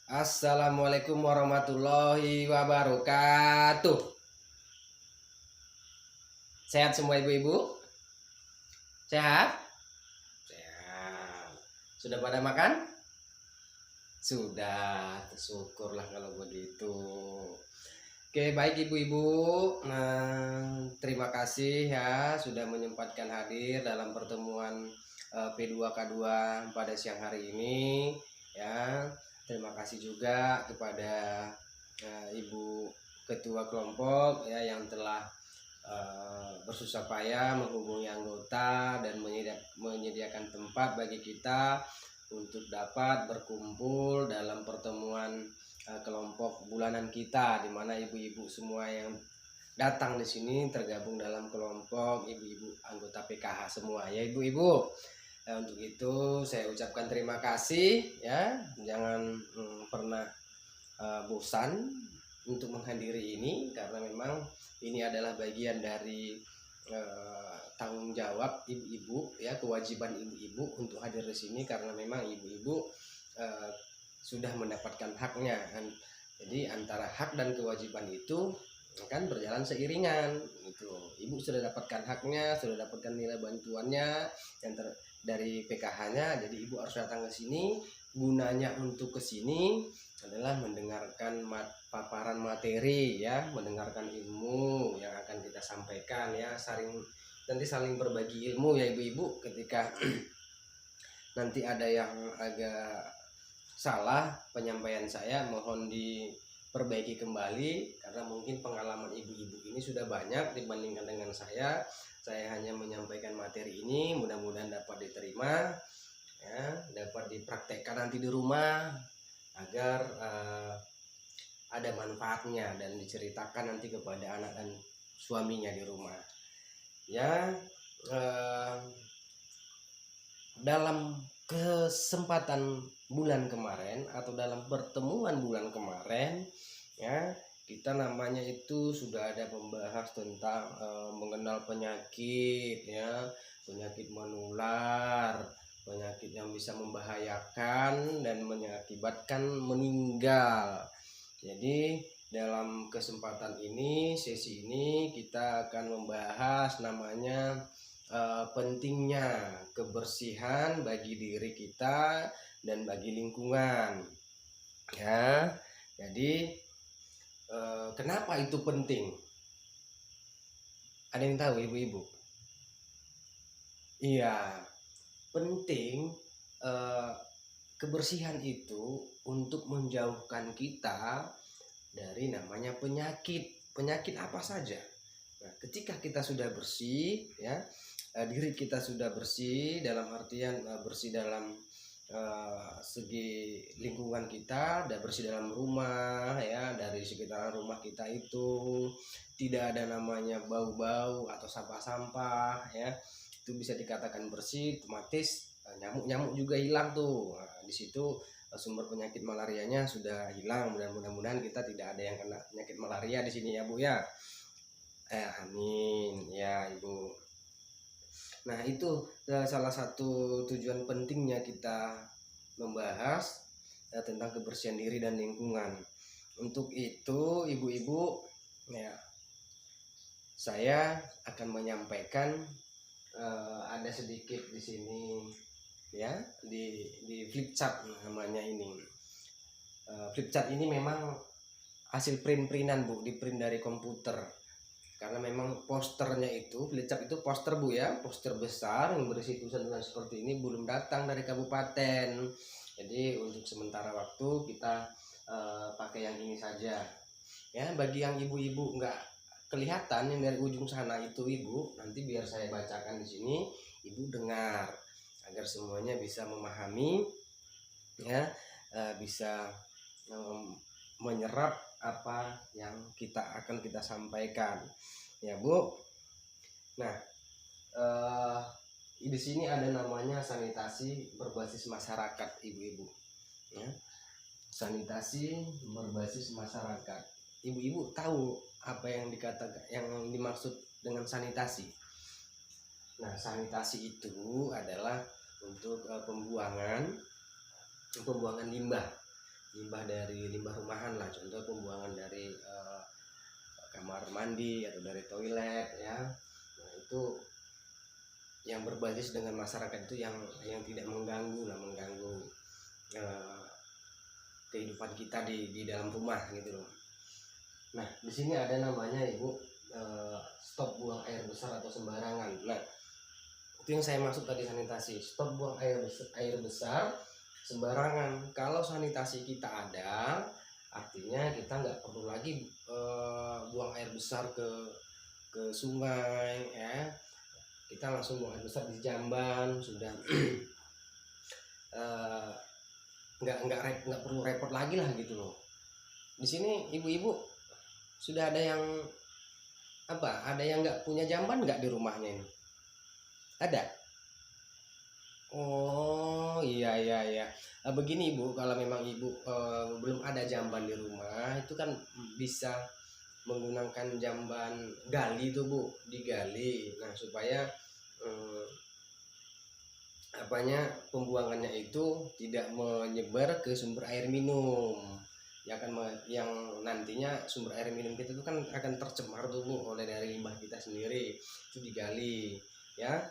Assalamualaikum warahmatullahi wabarakatuh. Sehat semua ibu-ibu? Sehat? Sehat. Sudah pada makan? Sudah, syukurlah kalau begitu. Oke, baik ibu-ibu. Terima kasih ya sudah menyempatkan hadir dalam pertemuan P2K2 pada siang hari ini ya. Terima kasih juga kepada Ibu Ketua Kelompok ya yang telah bersusah payah menghubungi anggota dan menyediakan tempat bagi kita untuk dapat berkumpul dalam pertemuan kelompok bulanan kita, di mana ibu-ibu semua yang datang di sini tergabung dalam kelompok ibu-ibu anggota PKH semua ya ibu-ibu. Untuk itu saya ucapkan terima kasih ya, jangan pernah bosan untuk menghadiri ini karena memang ini adalah bagian dari tanggung jawab ibu-ibu ya, kewajiban ibu-ibu untuk hadir di sini karena memang ibu-ibu sudah mendapatkan haknya kan. Jadi antara hak dan kewajiban itu kan berjalan seiringan gitu. Ibu sudah dapatkan haknya, sudah dapatkan nilai bantuannya yang dari PKH-nya, jadi ibu harus datang ke sini. Gunanya untuk ke sini adalah mendengarkan paparan materi ya, mendengarkan ilmu yang akan kita sampaikan ya, nanti saling berbagi ilmu ya ibu-ibu. Ketika nanti ada yang agak salah penyampaian saya, mohon diperbaiki kembali karena mungkin pengalaman ibu-ibu ini sudah banyak dibandingkan dengan saya. Saya hanya menyampaikan materi ini, mudah-mudahan dapat diterima ya, dapat dipraktekkan nanti di rumah agar ada manfaatnya dan diceritakan nanti kepada anak dan suaminya di rumah ya. Dalam kesempatan bulan kemarin atau dalam pertemuan bulan kemarin ya, kita namanya itu sudah ada membahas tentang mengenal penyakit ya, penyakit menular, penyakit yang bisa membahayakan dan mengakibatkan meninggal. Jadi dalam kesempatan ini, sesi ini kita akan membahas namanya pentingnya kebersihan bagi diri kita dan bagi lingkungan ya. Jadi kenapa itu penting? Ada yang tahu ibu-ibu? Iya, penting kebersihan itu untuk menjauhkan kita dari namanya penyakit. Penyakit apa saja? Nah, ketika kita sudah bersih ya, diri kita sudah bersih dalam artian bersih dalam segi lingkungan kita, dan bersih dalam rumah ya, dari sekitaran rumah kita itu tidak ada namanya bau-bau atau sampah-sampah ya, itu bisa dikatakan bersih. Otomatis nyamuk-nyamuk juga hilang tuh. Nah, di situ sumber penyakit malarianya sudah hilang. Mudah-mudahan kita tidak ada yang kena penyakit malaria di sini ya Bu ya. Amin ya Ibu. Nah itu salah satu tujuan pentingnya kita membahas tentang kebersihan diri dan lingkungan. Untuk itu ibu-ibu ya, saya akan menyampaikan ada sedikit di sini ya, di flipchart namanya ini. Flipchart ini memang hasil print-printan Bu, di print dari komputer. Karena memang posternya itu, flipchart itu poster Bu ya, poster besar yang berisi tulisan seperti ini belum datang dari kabupaten. Jadi untuk sementara waktu kita pakai yang ini saja ya. Bagi yang ibu-ibu nggak kelihatan yang dari ujung sana itu Ibu, nanti biar saya bacakan di sini, Ibu dengar agar semuanya bisa memahami ya, bisa menyerap apa yang akan kita sampaikan ya Bu. Nah di sini ada namanya sanitasi berbasis masyarakat ibu-ibu ya. Sanitasi berbasis masyarakat. Ibu-ibu tahu apa yang dikatakan, yang dimaksud dengan sanitasi? Nah sanitasi itu adalah untuk pembuangan limbah limbah dari limbah rumahan lah, contoh pembuangan dari kamar mandi atau dari toilet ya. Nah itu yang berbasis dengan masyarakat itu yang tidak mengganggu kehidupan kita di dalam rumah gitu loh. Nah di sini ada namanya Ibu stop buang air besar atau sembarangan. Nah itu yang saya maksud tadi, sanitasi. Stop buang air besar sembarangan. Kalau sanitasi kita ada, artinya kita nggak perlu lagi buang air besar ke sungai ya. Kita langsung buang air besar di jamban sudah. nggak perlu repot lagi lah gitu loh. Di sini ibu-ibu sudah ada yang ada yang nggak punya jamban nggak di rumahnya ini? Ada? Oh iya. Begini Ibu, kalau memang Ibu belum ada jamban di rumah, itu kan bisa menggunakan jamban gali tuh Bu, digali. Nah supaya pembuangannya itu tidak menyebar ke sumber air minum. Yang nantinya sumber air minum kita itu kan akan tercemar tuh Bu oleh dari limbah kita sendiri. Itu digali ya.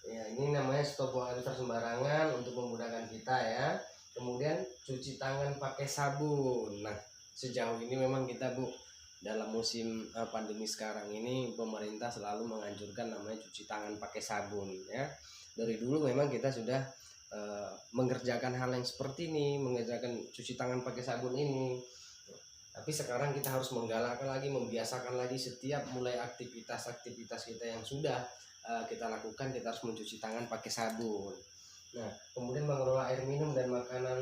Ya, ini namanya stop buang air besar sembarangan untuk memudahkan kita ya. Kemudian cuci tangan pakai sabun. Nah, sejauh ini memang kita Bu dalam musim pandemi sekarang ini pemerintah selalu menganjurkan namanya cuci tangan pakai sabun ya. Dari dulu memang kita sudah mengerjakan hal yang seperti ini, mengerjakan cuci tangan pakai sabun ini. Tapi sekarang kita harus menggalakkan lagi, membiasakan lagi setiap mulai aktivitas kita yang sudah kita lakukan, kita harus mencuci tangan pakai sabun. Nah, kemudian mengelola air minum dan makanan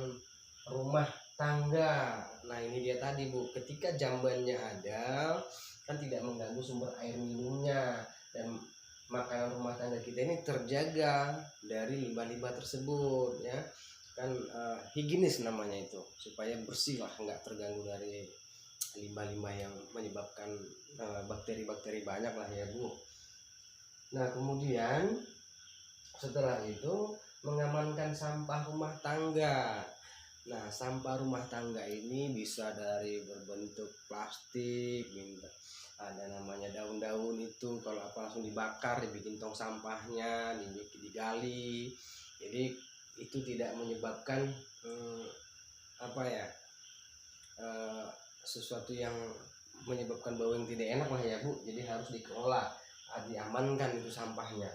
rumah tangga. Nah, ini dia tadi Bu, ketika jambannya ada, kan tidak mengganggu sumber air minumnya, dan makanan rumah tangga kita ini terjaga dari limbah-limbah tersebut ya. Kan higienis namanya itu, supaya bersih lah, nggak terganggu dari limbah-limbah yang menyebabkan bakteri-bakteri banyak lah ya Bu. Nah kemudian setelah itu mengamankan sampah rumah tangga. Nah sampah rumah tangga ini bisa dari berbentuk plastik, ada namanya daun-daun itu, kalau langsung dibakar, dibikin tong sampahnya, digali. Jadi itu tidak menyebabkan sesuatu yang menyebabkan bau yang tidak enak lah ya Bu. Jadi harus dikelola, diamankan itu sampahnya.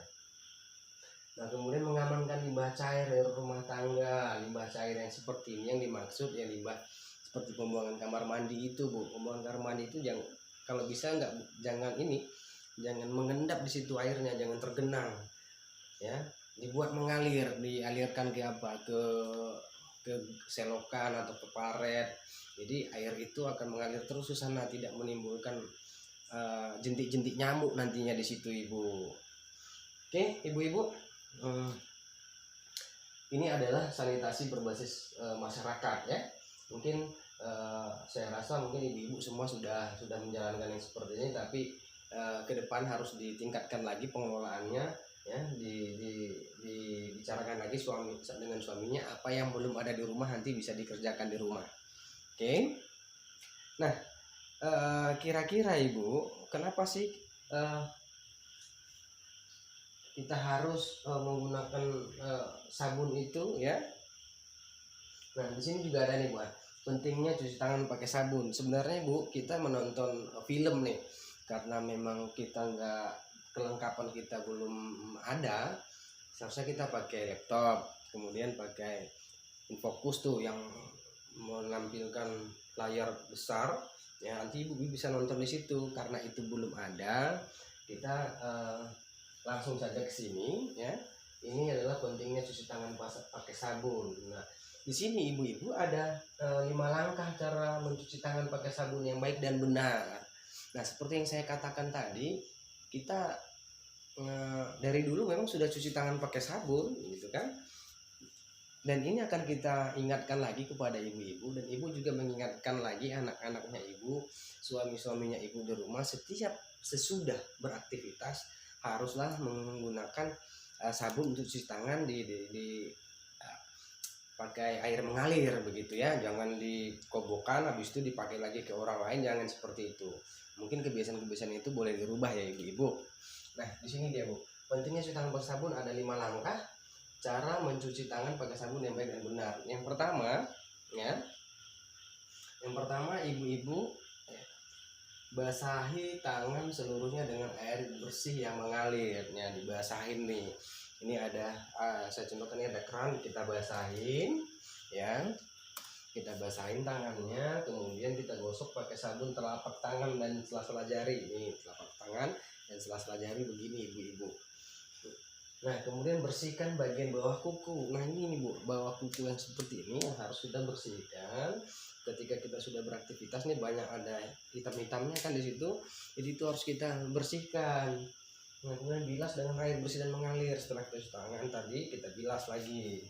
Nah kemudian mengamankan limbah cair dari rumah tangga. Limbah cair yang seperti ini yang dimaksud ya limbah seperti pembuangan kamar mandi itu Bu. Pembuangan kamar mandi itu kalau bisa jangan mengendap di situ airnya, jangan tergenang ya. Dibuat mengalir, dialirkan ke selokan atau ke paret. Jadi air itu akan mengalir terus ke sana, tidak menimbulkan jentik-jentik nyamuk nantinya di situ Ibu. Oke ibu-ibu, ini adalah sanitasi berbasis masyarakat ya. Mungkin saya rasa mungkin ibu-ibu semua sudah menjalankan yang seperti ini, tapi ke depan harus ditingkatkan lagi pengelolaannya ya, dibicarakan lagi dengan suaminya, apa yang belum ada di rumah nanti bisa dikerjakan di rumah. Oke. Nah kira-kira Ibu, kenapa sih kita harus menggunakan sabun itu ya? Nah di sini juga ada nih buat pentingnya cuci tangan pakai sabun. Sebenarnya Bu, kita menonton film nih, karena memang kita kelengkapan kita belum ada, seharusnya kita pakai laptop, kemudian pakai infocus tuh yang menampilkan layar besar ya, nanti ibu bisa nonton di situ. Karena itu belum ada, kita langsung saja ke sini ya. Ini adalah pentingnya cuci tangan pakai sabun. Nah di sini ibu-ibu ada 5 langkah cara mencuci tangan pakai sabun yang baik dan benar. Nah seperti yang saya katakan tadi, kita dari dulu memang sudah cuci tangan pakai sabun gitu kan. Dan ini akan kita ingatkan lagi kepada ibu-ibu, dan ibu juga mengingatkan lagi anak-anaknya ibu, suami-suaminya ibu di rumah, setiap sesudah beraktivitas haruslah menggunakan sabun untuk cuci tangan pakai air mengalir begitu ya, jangan dikobokan habis itu dipakai lagi ke orang lain, jangan seperti itu. Mungkin kebiasaan-kebiasaan itu boleh dirubah ya ibu-ibu. Nah di sini dia bu, pentingnya cuci tangan pakai sabun ada 5 langkah cara mencuci tangan pakai sabun yang baik dan benar. Yang pertama ya, yang pertama ibu-ibu basahi tangan seluruhnya dengan air bersih yang mengalir ya, dibasahin nih. Ini ada saya contohkan, ini ada keran, kita basahin ya, kita basahin tangannya, kemudian kita gosok pakai sabun telapak tangan dan sela-sela jari. Ini telapak tangan dan sela-sela jari begini ibu-ibu. Nah kemudian bersihkan bagian bawah kuku. Nah ini nih bu, bawah kuku yang seperti ini yang harus kita bersihkan. Ketika kita sudah beraktivitas nih, banyak ada hitam-hitamnya kan di situ, jadi itu harus kita bersihkan. Nah kemudian bilas dengan air bersih dan mengalir. Setelah kita cuci tangan tadi, kita bilas lagi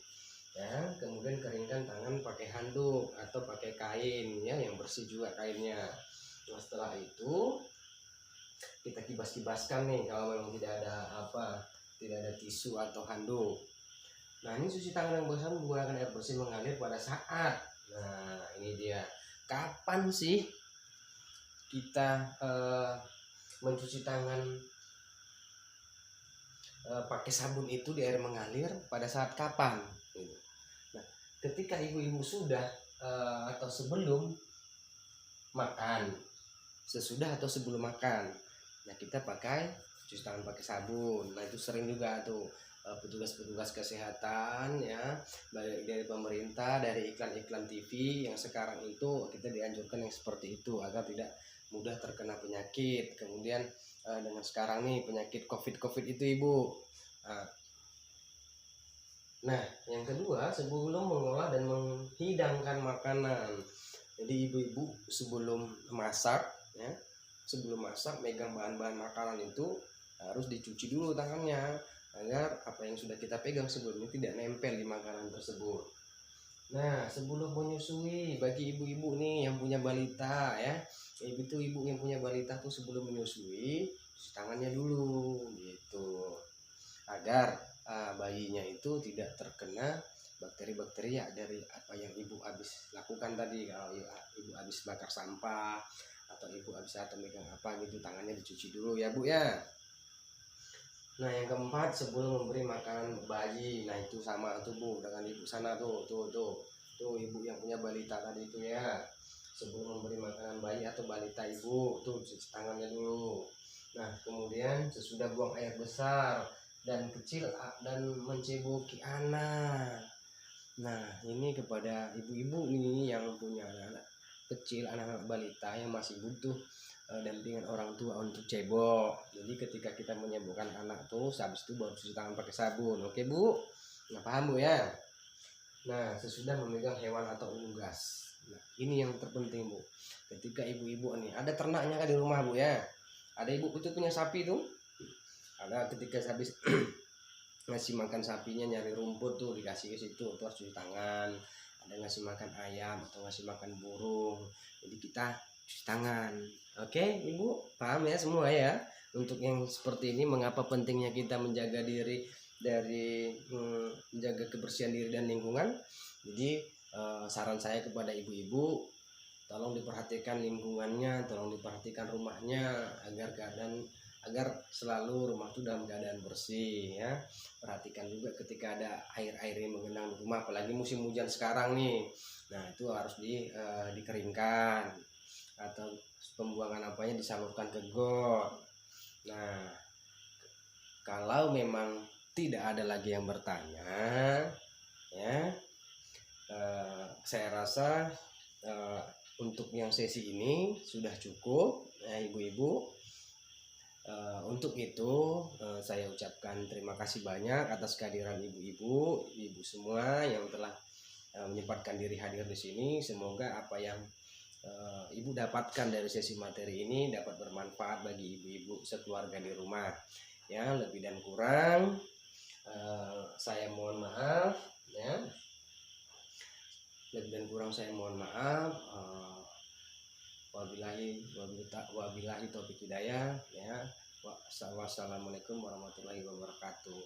ya, kemudian keringkan tangan pakai handuk atau pakai kain ya, yang bersih juga kainnya. Nah setelah itu kita kibas-kibaskan nih, kalau memang tidak ada tisu atau handuk. Nah ini cuci tangan yang basah menggunakan air bersih mengalir pada saat, nah ini dia, kapan sih kita mencuci tangan pakai sabun itu di air mengalir, pada saat kapan gitu. Nah ketika ibu-ibu sudah atau sebelum makan, sesudah atau sebelum makan, nah kita pakai cuci tangan pakai sabun. Nah itu sering juga tuh petugas-petugas kesehatan ya, baik dari pemerintah, dari iklan-iklan TV yang sekarang itu, kita dianjurkan yang seperti itu agar tidak mudah terkena penyakit. Kemudian dengan sekarang nih penyakit COVID itu ibu. Nah yang kedua, sebelum mengolah dan menghidangkan makanan, jadi ibu-ibu sebelum masak ya, sebelum masak megang bahan-bahan makanan itu harus dicuci dulu tangannya, agar apa yang sudah kita pegang sebelumnya tidak nempel di makanan tersebut. Nah sebelum menyusui, bagi ibu-ibu nih yang punya balita ya, ibu yang punya balita tuh sebelum menyusui cuci tangannya dulu gitu, agar bayinya itu tidak terkena bakteri-bakteri ya dari apa yang ibu habis lakukan tadi. Kalau ibu habis bakar sampah atau ibu habis atau megang apa gitu, tangannya dicuci dulu ya bu ya. Nah yang keempat, sebelum memberi makanan bayi, nah itu sama tuh bu dengan ibu sana tuh ibu yang punya balita tadi itu ya, sebelum memberi makanan bayi atau balita ibu tuh cuci tangannya dulu. Nah kemudian sesudah buang air besar dan kecil dan mencibuki anak. Nah ini kepada ibu-ibu nih yang punya anak kecil, anak-anak balita yang masih butuh dampingan orang tua untuk cebok. Jadi ketika kita menyembuhkan anak tuh, habis itu baru cuci tangan pakai sabun. Oke bu, nah paham bu ya. Nah sesudah memegang hewan atau unggas, nah ini yang terpenting bu. Ketika ibu-ibu nih ada ternaknya kan di rumah bu ya, ada ibu itu punya sapi tuh, ada ketika habis ngasih makan sapinya, nyari rumput tuh dikasih ke situ tuh harus cuci tangan. Ada ngasih makan ayam atau ngasih makan burung, jadi kita cuci tangan. Oke ibu paham ya semua ya, untuk yang seperti ini mengapa pentingnya kita menjaga diri dari menjaga kebersihan diri dan lingkungan. Jadi saran saya kepada ibu-ibu, tolong diperhatikan lingkungannya, tolong diperhatikan rumahnya, agar selalu rumah itu dalam keadaan bersih ya. Perhatikan juga ketika ada air-air yang menggenang di rumah, apalagi musim hujan sekarang nih. Nah itu harus dikeringkan atau pembuangan apanya disalurkan ke got. Nah kalau memang tidak ada lagi yang bertanya ya, saya rasa untuk yang sesi ini sudah cukup ya ibu-ibu. Untuk itu saya ucapkan terima kasih banyak atas kehadiran ibu semua yang telah menyempatkan diri hadir di sini. Semoga apa yang ibu dapatkan dari sesi materi ini dapat bermanfaat bagi ibu-ibu sekeluarga di rumah ya. Lebih dan kurang saya mohon maaf ya, lebih dan kurang saya mohon maaf. Wabillahi taufiq hidayah ya. Wassalamualaikum warahmatullahi wabarakatuh.